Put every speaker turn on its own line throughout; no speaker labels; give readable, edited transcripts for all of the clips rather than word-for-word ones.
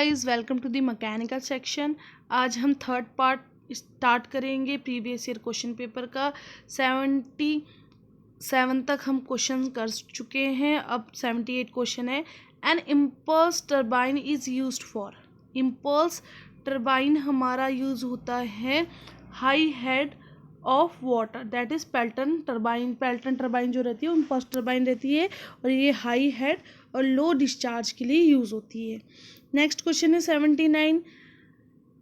Guys, welcome to the mechanical section. आज हम third part start करेंगे प्रीवियस ईयर क्वेश्चन पेपर का। 77 तक हम क्वेश्चन कर चुके हैं, अब 78 क्वेश्चन है। An impulse turbine is used for. Impulse turbine हमारा यूज़ होता है high head of water, that is Pelton turbine. Pelton turbine जो रहती है वो इम्पल्स टर्बाइन रहती है और ये हाई हेड और लो डिस्चार्ज के लिए यूज़ होती है। नेक्स्ट क्वेश्चन है 79।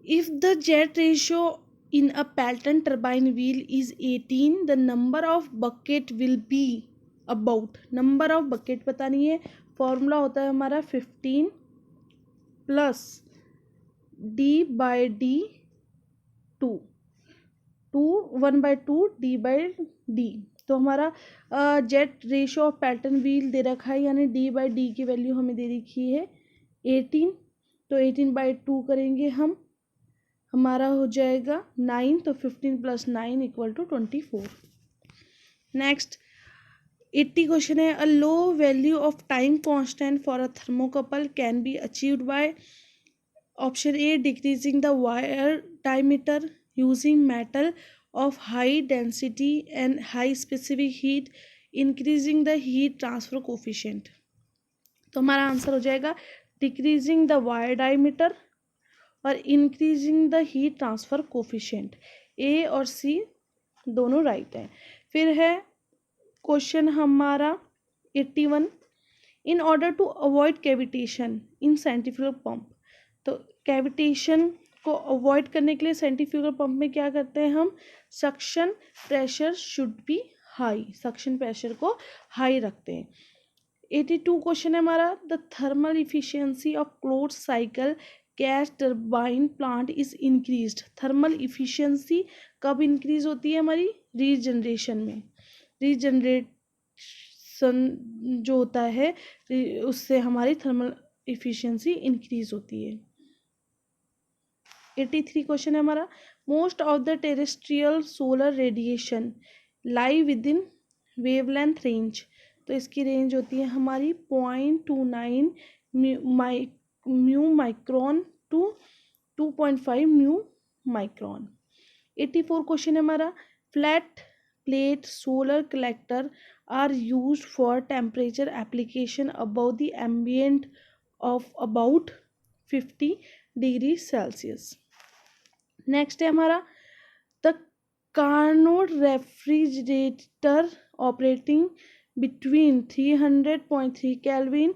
If the jet ratio in a Pelton turbine wheel is 18, the number of bucket will be about. Number of bucket पता नहीं है, फॉर्मूला होता है हमारा 15 प्लस D/D2, 1/2 D/D। तो हमारा jet ratio of Pelton wheel दे रखा है, यानी D/D की वैल्यू हमें दे रखी है 18। तो 18/2 करेंगे हम, हमारा हो जाएगा 9। तो 15 + 9 = 24। नेक्स्ट 80 क्वेश्चन है। A low value of time constant for a thermocouple can be achieved by option A decreasing the wire diameter, using metal of high density and high specific heat, increasing the heat transfer coefficient। तो हमारा answer हो जाएगा decreasing the wire diameter और increasing the heat transfer coefficient. A और C दोनों right हैं। फिर है क्वेश्चन हमारा 81। In order to avoid cavitation in centrifugal pump. तो कैविटेशन को अवॉइड करने के लिए सेंट्रीफ्यूगल पंप में क्या करते हैं हम, suction pressure should be high, suction pressure को हाई रखते हैं। 82 क्वेश्चन है हमारा। The thermal efficiency of closed cycle gas turbine plant is increased. Thermal efficiency कब इंक्रीज होती है हमारी, रीजनरेशन में। रीजनरेशन जो होता है उससे हमारी थर्मल इफिशियंसी इंक्रीज होती है। 83 क्वेश्चन है हमारा। Most of the terrestrial solar radiation lie within wavelength range. तो इसकी रेंज होती है हमारी 0.29 mu micron to 2.5 mu micron. 84 question है हमारा। Flat plate solar collector are used for temperature application above the ambient of about 50 degree Celsius. Next है हमारा the Carnot refrigerator operating between 300.3 Kelvin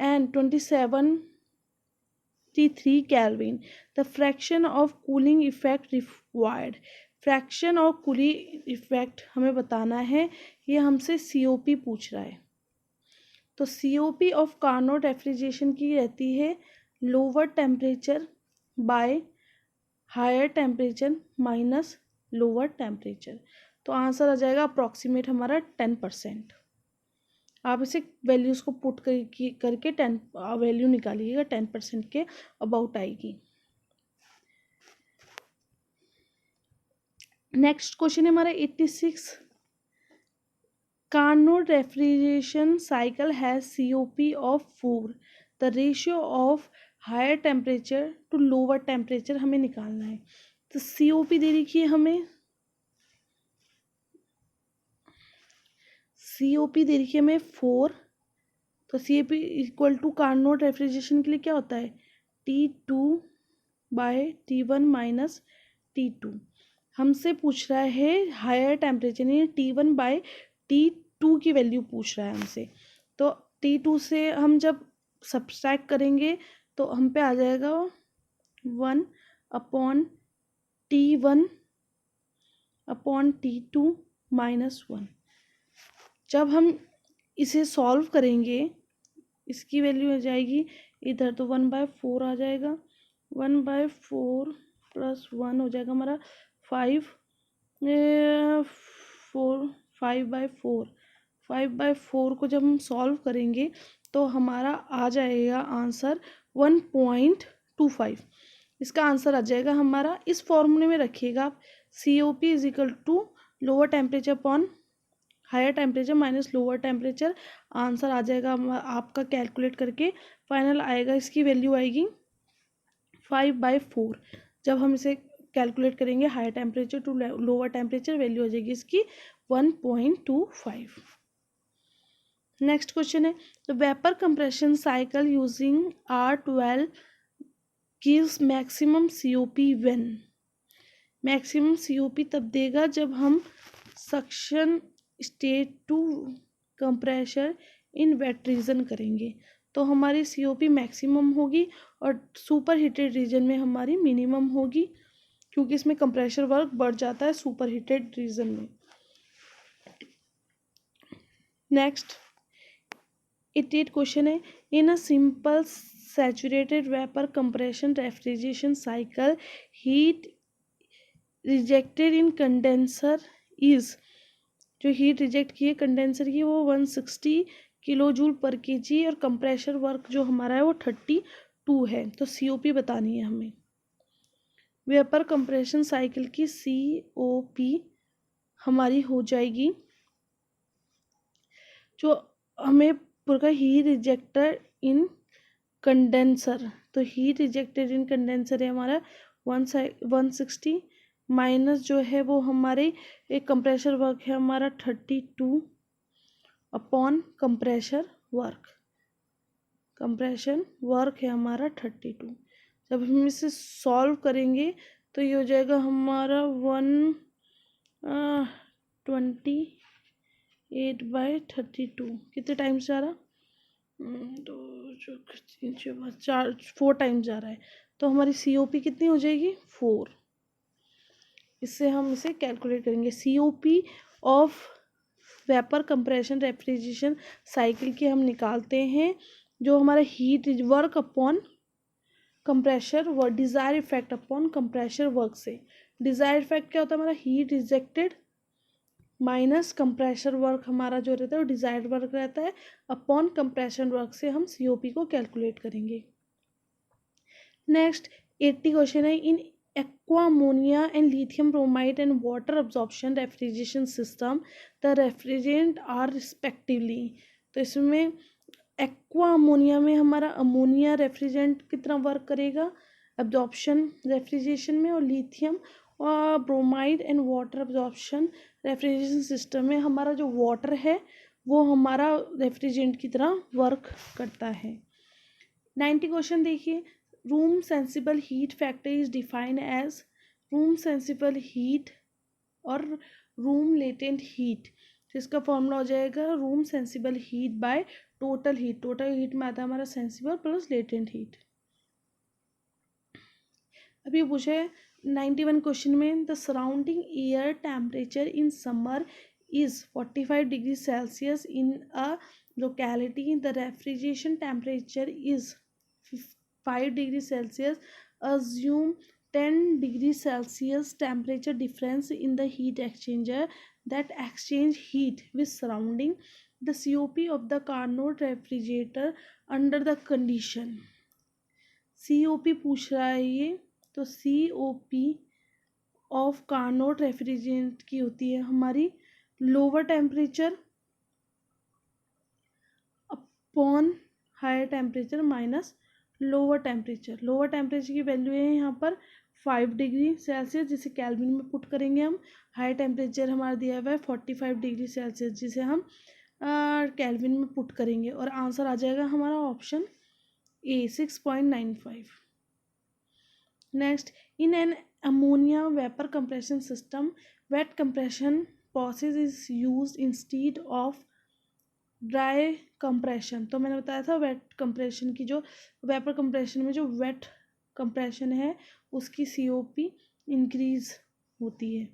and 27.3 Kelvin. The fraction of cooling effect required. Fraction और cooling effect हमें बताना है, ये हमसे COP पूछ रहा है। तो COP ऑफ कार्नोट रेफ्रिजरेशन की रहती है lower temperature by higher temperature minus lower temperature. तो आंसर आ जाएगा अप्रॉक्सीमेट हमारा 10%। आप इसे वैल्यूज़ को पुट करके 10 वैल्यू निकालिएगा, 10% के अबाउट आएगी। नेक्स्ट क्वेश्चन है हमारा 86। Carnot refrigeration cycle has COP of 4। The ratio of higher temperature to lower temperature हमें निकालना है। तो COP दे रखी है हमें, COP दे रखी है हमें 4। तो COP = कार्नोट रेफ्रिजरेशन के लिए क्या होता है, T2/T1 - T2। हमसे पूछ रहा है हायर टेम्परेचर, यानी T1/T2 की वैल्यू पूछ रहा है हमसे। तो T2 से हम जब सब्सट्रैक्ट करेंगे तो हम पे आ जाएगा 1/T1/T2 - 1। जब हम इसे सॉल्व करेंगे इसकी वैल्यू हो जाएगी, इधर तो 1/4 आ जाएगा, 1/4 + 1 हो जाएगा हमारा 5/4 को जब हम सॉल्व करेंगे तो हमारा आ जाएगा आंसर 1.25। इसका आंसर आ जाएगा हमारा, इस फॉर्मूले में रखिएगा आप, COP = lower temperature upon higher temperature minus lower temperature. Answer आ जाएगा आपका कैलकुलेट करके, फाइनल आएगा, इसकी वैल्यू आएगी 5/4। जब हम इसे कैलकुलेट करेंगे high temperature to lower temperature, value हो जाएगी इसकी 1.25। नेक्स्ट क्वेश्चन है the vapour compression cycle using R12 gives maximum COP when. Maximum COP तब देगा जब हम suction state to compressor in wet region करेंगे, तो हमारी COP मैक्सिमम होगी और सुपर हीटेड रीजन में हमारी मिनिमम होगी, क्योंकि इसमें कंप्रेशर वर्क बढ़ जाता है सुपर हीटेड रीजन में। नेक्स्ट 88 क्वेश्चन है in a simple saturated vapour compression refrigeration cycle heat rejected in condenser is, जो हीट रिजेक्ट की है कंडेंसर की वो 160 किलो जूल पर केजी और कंप्रेशर वर्क जो हमारा है वो 32 है। तो COP बतानी है हमें। वेपर कंप्रेशन साइकिल की COP हमारी हो जाएगी, जो हमें पूरा हीट रिजेक्टर इन कंडेंसर, तो हीट रिजेक्टेड इन कंडेंसर है हमारा 160 माइनस जो है वो हमारे एक कंप्रेशर वर्क है हमारा 32 upon compressor work, compression work है हमारा 32। जब हम इसे सॉल्व करेंगे तो ये हो जाएगा हमारा 128/32। कितने टाइम्स जा रहा, 4 टाइम्स जा रहा है, तो हमारी COP कितनी हो जाएगी 4। इससे हम इसे कैलकुलेट करेंगे। COP of vapour compression refrigeration cycle की हम निकालते हैं, जो हमारा heat work upon compressor work, desire effect upon compressor work से। डिज़ायर इफेक्ट क्या होता है हमारा heat rejected minus compressor work हमारा जो रहता है वो डिज़ायर्ड वर्क रहता है, अपॉन कंप्रेशन वर्क से हम COP को कैलकुलेट करेंगे। नेक्स्ट 80 क्वेश्चन है इन aqua ammonia and lithium bromide and water absorption refrigeration system the refrigerant are respectively। तो इसमें एक्वा अमोनिया में हमारा अमोनिया रेफ्रिजरेंट कितना वर्क करेगा एब्जॉर्प्शन रेफ्रिजरेशन में, और लिथियम और bromide and water absorption refrigeration system में हमारा जो वाटर है वो हमारा रेफ्रिजरेंट की तरह वर्क करता है। 90 क्वेश्चन देखिए room sensible heat factor is defined as room sensible heat और रूम लेटेंट हीट। तो इसका फॉर्मूला हो जाएगा room sensible heat by total heat. Total heat में आता है हमारा सेंसिबल प्लस लेटेंट हीट। अभी पूछे 91 क्वेश्चन में the surrounding air temperature in summer is 45 degrees Celsius in a locality. The refrigeration temperature is 5 degrees Celsius. Assume 10 degrees Celsius temperature difference in the heat exchanger that exchange heat with surrounding. The COP of the Carnot refrigerator under the condition. COP पूछ रहा है ये, तो COP of Carnot refrigerant की होती है हमारी lower temperature upon higher temperature minus lower temperature. Lower temperature की वैल्यू है यहाँ पर 5 डिग्री सेल्सियस, जिसे कैल्विन में पुट करेंगे हम। हायर टेम्परेचर हमारा दिया हुआ है 45 डिग्री सेल्सियस, जिसे हम कैल्विन में पुट करेंगे, और आंसर आ जाएगा हमारा option A 6.95। Next in an ammonia vapor compression system wet compression process is used instead of dry compression. तो मैंने बताया था वेट कंप्रेशन की, जो वेपर कंप्रेशन में जो वेट कंप्रेशन है उसकी COP इंक्रीज होती है।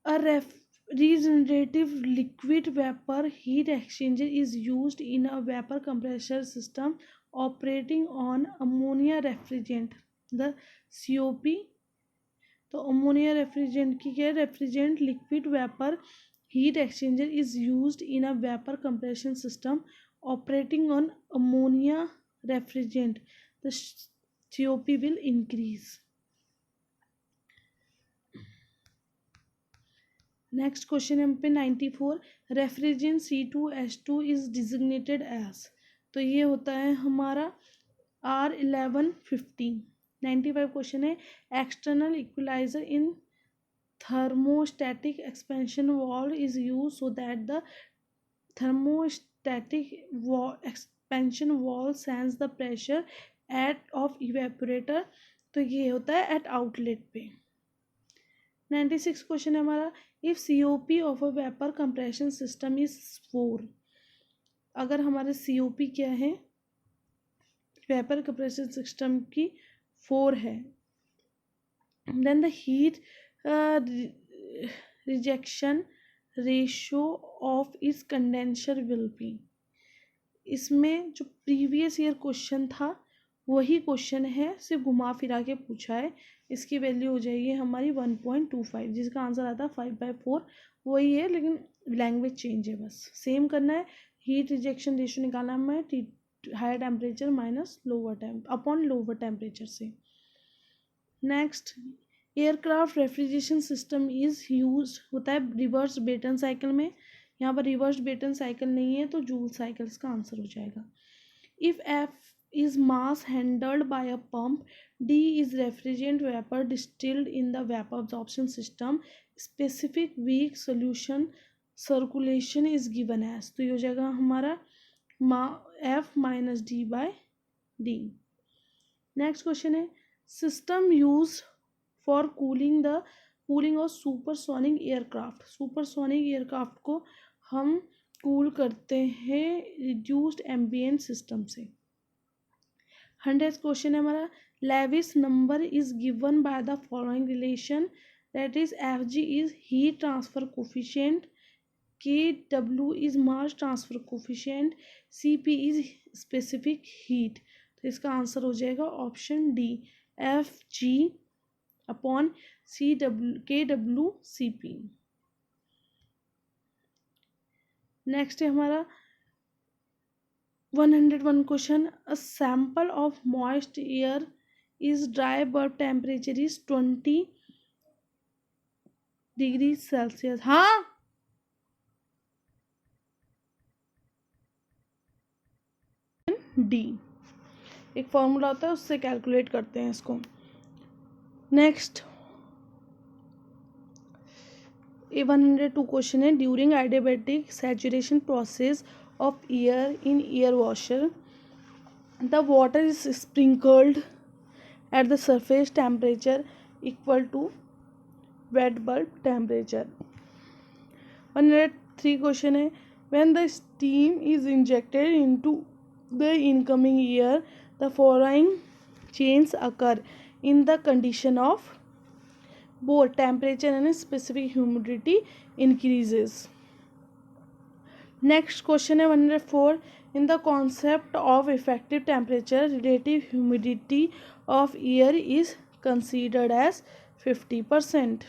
अ regenerative liquid vapor heat exchanger is used in a vapor compressor system operating on ammonia refrigerant। The COP, तो अमोनिया रेफ्रिजरेंट की क्या है, refrigerant liquid vapour heat exchanger is used in a vapour compression system operating on ammonia refrigerant, the COP will increase. Next question है पे 94 refrigerant C2H2 is designated as. तो ये होता है हमारा R1150. 95 क्वेश्चन है, external equaliser in thermostatic expansion valve is used so that the thermostatic expansion valve sends the pressure at of evaporator. तो ये होता है एट आउटलेट पे. 96 क्वेश्चन है हमारा, if COP of a vapour compression system is 4. अगर हमारे COP क्या है, वेपर कंप्रेशन सिस्टम की 4 है, then the heat rejection ratio of इस कंडेंसर विल बी. इसमें जो प्रीवियस ईयर क्वेश्चन था वही क्वेश्चन है, सिर्फ घुमा फिरा के पूछा है. इसकी वैल्यू हो जाएगी हमारी 1.25, जिसका आंसर आता है 5/4. वही है लेकिन लैंग्वेज चेंज है, बस सेम करना है. हीट रिजेक्शन रेशियो निकालना है higher temperature minus lower upon lower temperature से. Next, aircraft refrigeration system is use होता है रिवर्स ब्रेटन साइकिल में. यहाँ पर रिवर्स ब्रेटन साइकिल नहीं है तो जूल साइकिल इसका आंसर हो जाएगा. If F is mass handled by a pump, D is refrigerant vapor distilled in the vapor absorption system, specific weak solution circulation is given as. तो ये हो जाएगा हमारा F minus D by D. Next question है, system use for cooling of supersonic aircraft. Supersonic aircraft को हम cool करते हैं रिड्यूस्ड एम्बिएंट सिस्टम से. 100th क्वेश्चन है हमारा, Lewis number is given by the following relation, that is Fg is heat transfer coefficient, Kw is mass transfer coefficient, Cp is specific heat. तो इसका answer हो जाएगा option D, Fg upon Kw Cp. Next है हमारा 101 question, a sample of moist air is dry bulb temperature is 20 degree Celsius. हाँ, डी एक formula होता है उससे कैलकुलेट करते हैं इसको. नेक्स्ट 102 क्वेश्चन है, during adiabatic saturation process of air in air washer, the water is sprinkled at the surface temperature equal to wet bulb temperature. 103 question है, when the steam is injected into the incoming air, the following changes occur in the condition of both temperature and specific humidity increases. Next question है 104, in the concept of effective temperature relative humidity of air is considered as 50%.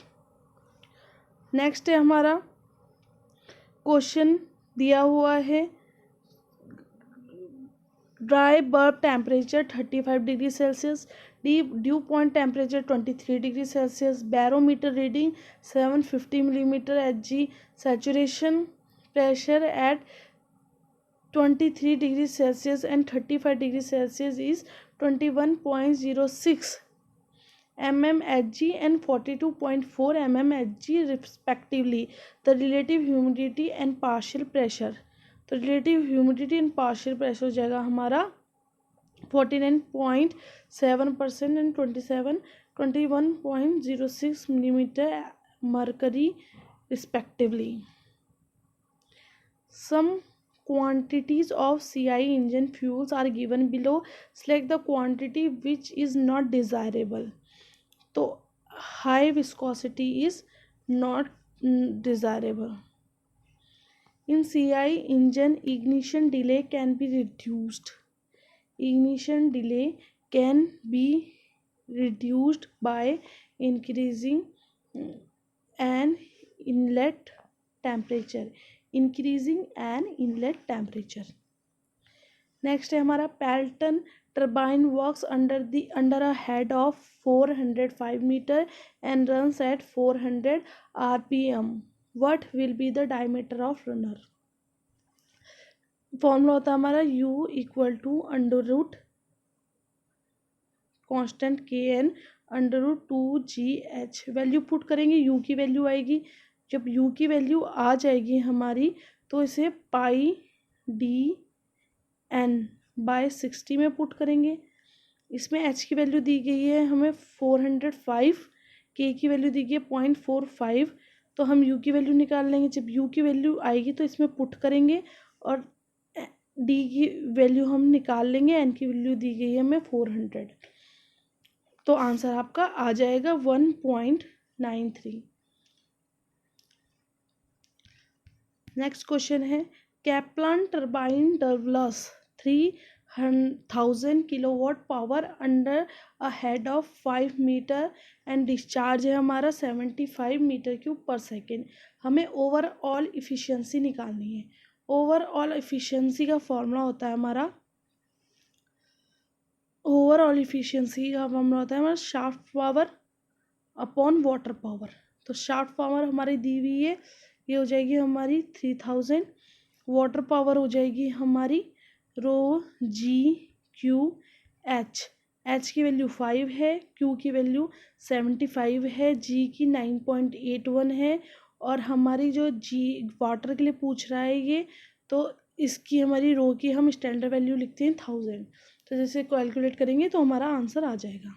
Next है हमारा question दिया हुआ है, dry bulb temperature 35 degree Celsius, dew point temperature 23 degree Celsius, barometer reading 750 millimetre Hg, saturation pressure at 23 degrees Celsius and 35 degrees Celsius is 21.06 mm Hg and 42.4 mm Hg respectively. The relative humidity and partial pressure, तो relative humidity and partial pressure हो जाएगा हमारा 49.7% and 21.06 millimeter mercury respectively. Some quantities of CI engine fuels are given below. Select the quantity which is not desirable. तो high viscosity is not desirable. In CI engine, ignition delay can be reduced. Ignition delay can be reduced by increasing an inlet temperature. Increasing an inlet temperature. Next है हमारा, Pelton turbine works under a head of 405 meter and runs at 400 RPM. What will be the diameter of runner. Formula होता है हमारा U = under root constant kn √2gh। Value put करेंगे, u की value आएगी। जब u की value आ जाएगी हमारी तो इसे पाई डी एन बाय 60 में पुट करेंगे। इसमें h की वैल्यू दी गई है हमें 405, k की वैल्यू दी गई है 0.45, तो हम u की वैल्यू निकाल लेंगे। जब u की वैल्यू आएगी तो इसमें पुट करेंगे और d की वैल्यू हम निकाल लेंगे। n की वैल्यू दी गई है हमें 400, तो आंसर आपका आ जाएगा 1.93। नेक्स्ट क्वेश्चन है Kaplan turbine develops 3000 kilowatt power under a head of 5 metre and discharge है हमारा 75 मीटर क्यूब पर सेकेंड। हमें ओवरऑल इफिशिएंसी निकालनी है। ओवरऑल इफिशिएंसी का फॉर्मूला होता है हमारा shaft power upon water power. तो शाफ्ट पावर हमारी दी हुई है, ये हो जाएगी हमारी 3000, वाटर पावर हो जाएगी हमारी रो जी क्यू एच। एच की वैल्यू 5 है, क्यू की वैल्यू 75 है, जी की 9.81 है, और हमारी जो जी वाटर के लिए पूछ रहा है ये, तो इसकी हमारी रो की हम स्टैंडर्ड वैल्यू लिखते हैं 1000। तो जैसे कैलकुलेट करेंगे तो हमारा आंसर आ जाएगा।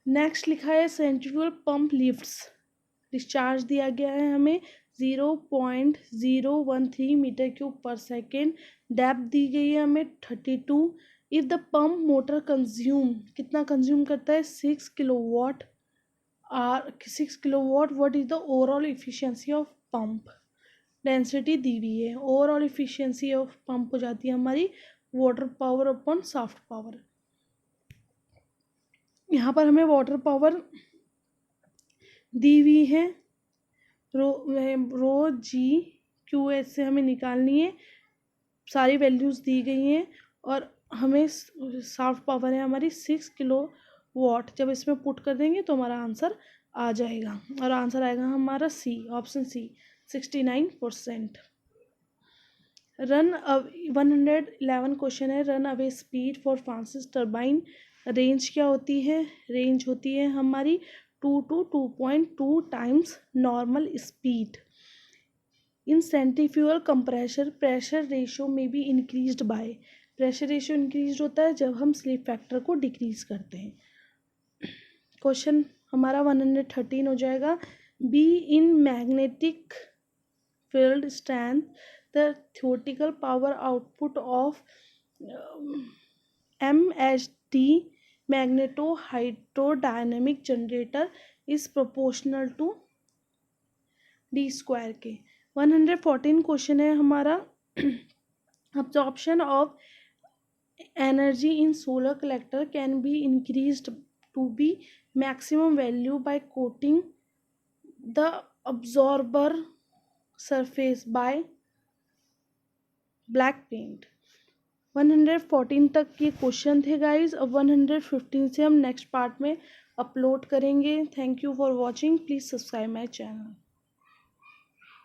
नेक्स्ट लिखा है सेंट्रीफ्यूगल पंप लिफ्ट्स, डिस्चार्ज दिया गया है हमें 0.013 मीटर क्यूब पर सेकेंड, डेप्थ दी गई है हमें 32। If the pump motor consume, कितना कंज्यूम करता है 6 kilowatt what is the overall efficiency of pump. Density दी हुई है, ओवरऑल इफिशिएंसी ऑफ पंप हो जाती है हमारी water power upon soft power. यहाँ पर हमें वाटर पावर दी हुई है रो जी क्यू एच से हमें निकालनी है, सारी वैल्यूज़ दी गई हैं, और हमें सॉफ्ट पावर है हमारी 6 किलो वाट। जब इसमें पुट कर देंगे तो हमारा आंसर आ जाएगा, और आंसर आएगा हमारा सी, ऑप्शन सी 69%। 111 क्वेश्चन है run away speed for Francis turbine. Range क्या होती है, रेंज होती है हमारी 2 to 2.2 times normal speed. In centrifugal compressor pressure ratio में be increased by, pressure ratio increase होता है जब हम स्लिप फैक्टर को डिक्रीज करते हैं। क्वेश्चन हमारा 113 हो जाएगा। Be in magnetic field strength the theoretical power output of MHD magneto-hydrodynamic generator is proportional to d square के। 114 क्वेश्चन है हमारा absorption of energy in solar collector can be increased to be maximum value by coating the absorber surface by black paint. 114 तक ये question थे guys. अब 115 से हम next part में अपलोड करेंगे। Thank you for watching, please subscribe my channel.